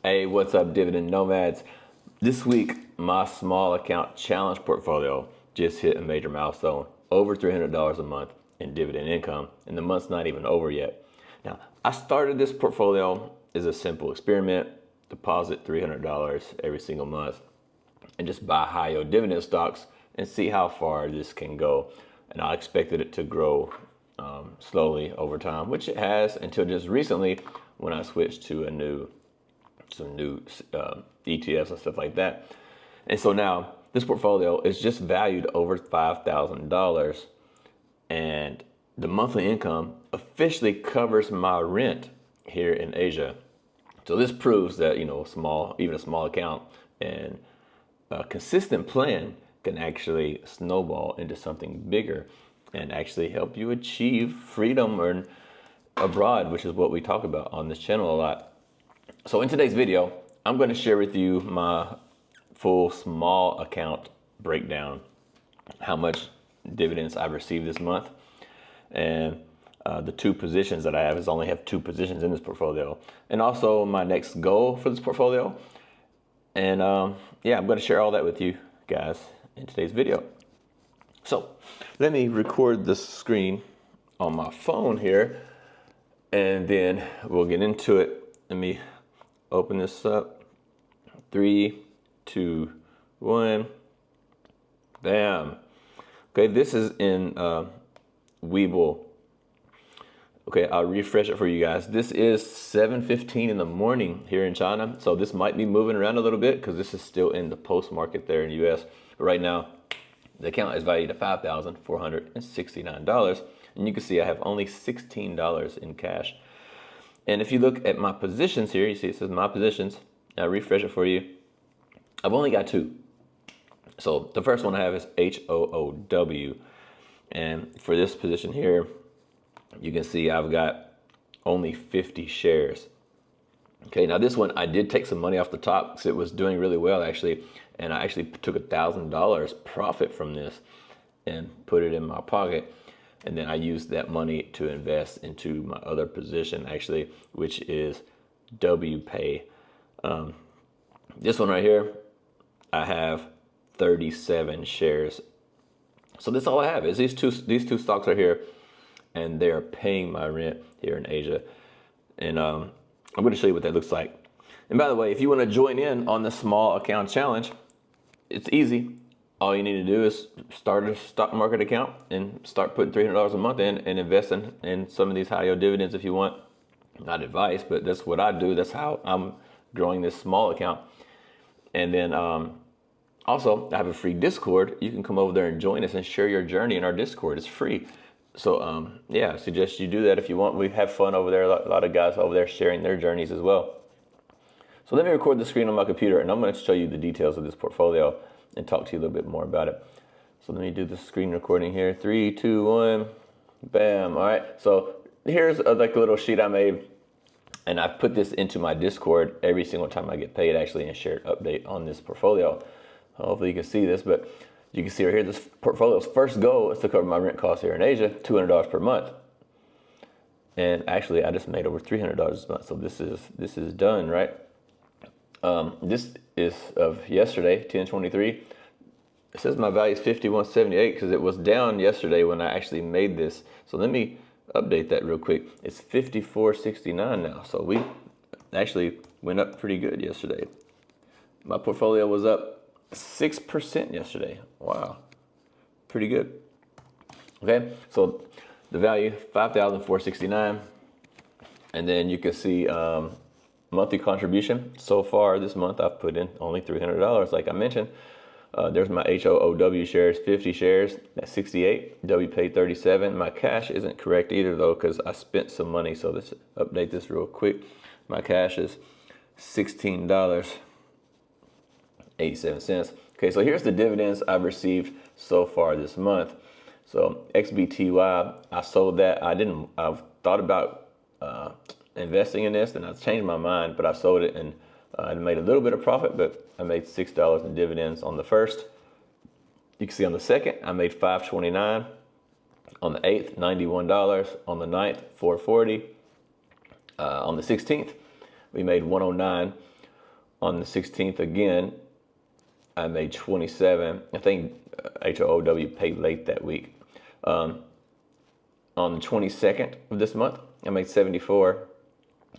Hey, what's up, Dividend Nomads? This week, my small account challenge portfolio just hit a major milestone, over $300 a month in dividend income, and the month's not even over yet. Now, I started this portfolio as a simple experiment, deposit $300 every single month, and just buy high yield dividend stocks and see how far this can go. And I expected it to grow slowly over time, which it has until just recently when I switched to some new ETFs and stuff like that. And so now this portfolio is just valued over $5,000, and the monthly income officially covers my rent here in Asia. So this proves that, even a small account and a consistent plan can actually snowball into something bigger and actually help you achieve freedom or abroad, which is what we talk about on this channel a lot. So in today's video, I'm going to share with you my full small account breakdown, how much dividends I've received this month, and the two positions that I have. Only have two positions in this portfolio, and also my next goal for this portfolio. And I'm going to share all that with you guys in today's video. So let me record the screen on my phone here, and then we'll get into it. Let me open this up. 3, 2, 1. Bam. Okay, this is in Webull. Okay, I'll refresh it for you guys. This is 7:15 in the morning here in China, so this might be moving around a little bit because this is still in the post market there in the US. Right now, the account is valued at $5,469, and you can see I have only $16 in cash. And if you look at my positions here, you see it says my positions. I'll refresh it for you. I've only got two. So the first one I have is HOOW. And for this position here, you can see I've got only 50 shares. Okay, now this one, I did take some money off the top because it was doing really well actually. And I actually took $1,000 profit from this and put it in my pocket. And then I used that money to invest into my other position actually, which is WPay. This one right here, I have 37 shares. So that's all I have is these two stocks are here, and they are paying my rent here in Asia. And I'm going to show you what that looks like. And by the way, if you want to join in on the small account challenge, it's easy. All you need to do is start a stock market account and start putting $300 a month in and invest in some of these high yield dividends if you want. Not advice, but that's what I do. That's how I'm growing this small account. And then also, I have a free Discord. You can come over there and join us and share your journey in our Discord. It's free. So I suggest you do that if you want. We have fun over there. A lot of guys over there sharing their journeys as well. So let me record the screen on my computer, and I'm going to show you the details of this portfolio and talk to you a little bit more about it. So let me do the screen recording here. 3, 2, 1, bam. All right, so here's a little sheet I made, and I put this into my Discord every single time I get paid actually, and share an update on this portfolio. Hopefully you can see this, but you can see right here, this portfolio's first goal is to cover my rent costs here in Asia, $200 per month. And actually I just made over $300 this month, so this is done, right? This is of yesterday, 10/23. It says my value is 51.78 because it was down yesterday when I actually made this. So let me update that real quick. It's 54.69 now. So we actually went up pretty good yesterday. My portfolio was up 6% yesterday. Wow, pretty good. Okay, so the value 5,469, and then you can see monthly contribution. So far this month I've put in only $300 like I mentioned. There's my HOOW shares, 50 shares, that's 68. WPay 37. My cash isn't correct either though because I spent some money, so let's update this real quick. My cash is $16.87. Okay, so here's the dividends I've received so far this month. So XBTY, I sold that. I've thought about investing in this, and I changed my mind, but I sold it, and I made a little bit of profit, but I made $6 in dividends on the first. You can see on the second, I made $5.29. On the 8th, $91. On the 9th, $4.40. On the 16th, we made $109. on the 16th again, I made 27. I think HOOW paid late that week. On the 22nd of this month, I made 74.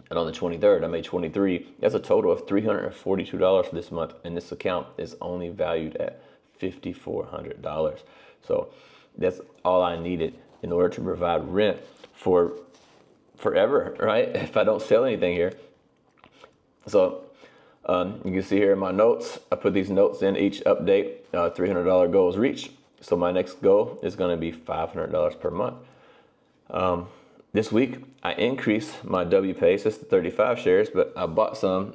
And on the 23rd, I made 23. That's a total of $342 for this month. And this account is only valued at $5,400. So that's all I needed in order to provide rent for forever, right? If I don't sell anything here. So you can see here in my notes, I put these notes in each update. $300 goals reached. So my next goal is going to be $500 per month. This week, I increased my W pace to 35 shares, but I bought some,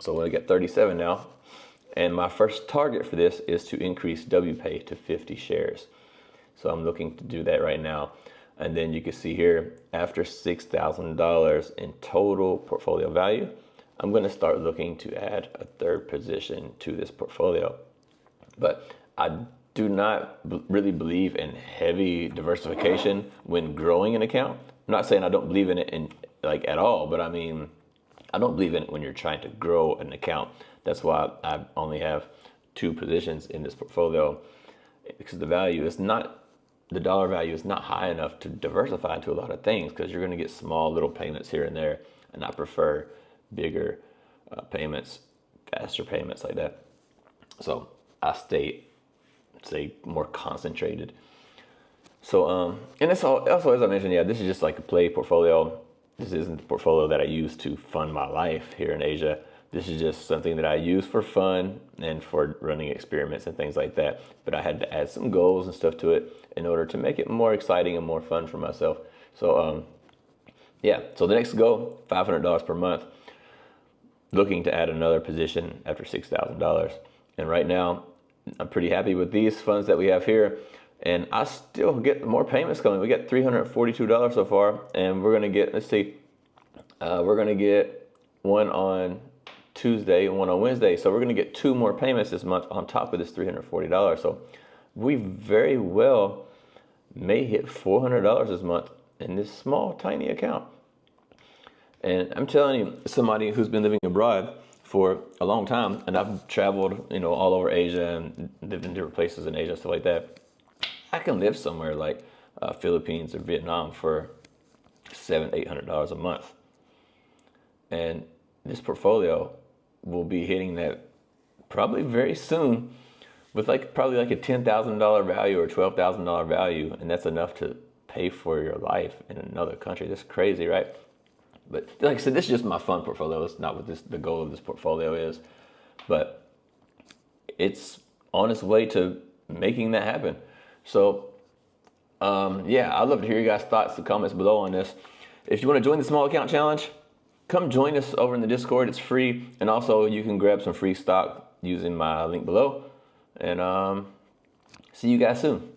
so I'm going to get 37 now. And my first target for this is to increase W pay to 50 shares. So I'm looking to do that right now. And then you can see here, after $6,000 in total portfolio value, I'm going to start looking to add a third position to this portfolio. But I do not really believe in heavy diversification when growing an account. I'm not saying I don't believe in it at all, but I mean, I don't believe in it when you're trying to grow an account. That's why I only have 2 positions in this portfolio, because the dollar value is not high enough to diversify into a lot of things, because you're going to get small little payments here and there, and I prefer bigger payments, faster payments like that. So I stay more concentrated. So and it's also, as I mentioned, yeah, this is just like a play portfolio. This isn't the portfolio that I use to fund my life here in Asia. This is just something that I use for fun and for running experiments and things like that. But I had to add some goals and stuff to it in order to make it more exciting and more fun for myself. So yeah, so the next goal, $500 per month. Looking to add another position after $6,000. And right now, I'm pretty happy with these funds that we have here. And I still get more payments coming. We got $342 so far. And we're going to get, let's see, we're going to get one on Tuesday and one on Wednesday. So we're going to get 2 more payments this month on top of this $340. So we very well may hit $400 this month in this small, tiny account. And I'm telling you, somebody who's been living abroad for a long time, and I've traveled, all over Asia and lived in different places in Asia, stuff like that. I can live somewhere like Philippines or Vietnam for $700-800 a month. And this portfolio will be hitting that probably very soon with probably a $10,000 value or $12,000 value. And that's enough to pay for your life in another country. That's crazy, right? But like I said, this is just my fun portfolio. It's not what the goal of this portfolio is. But it's on its way to making that happen. So, yeah, I'd love to hear you guys' thoughts and comments below on this. If you want to join the Small Account Challenge, come join us over in the Discord. It's free. And also, you can grab some free stock using my link below. And see you guys soon.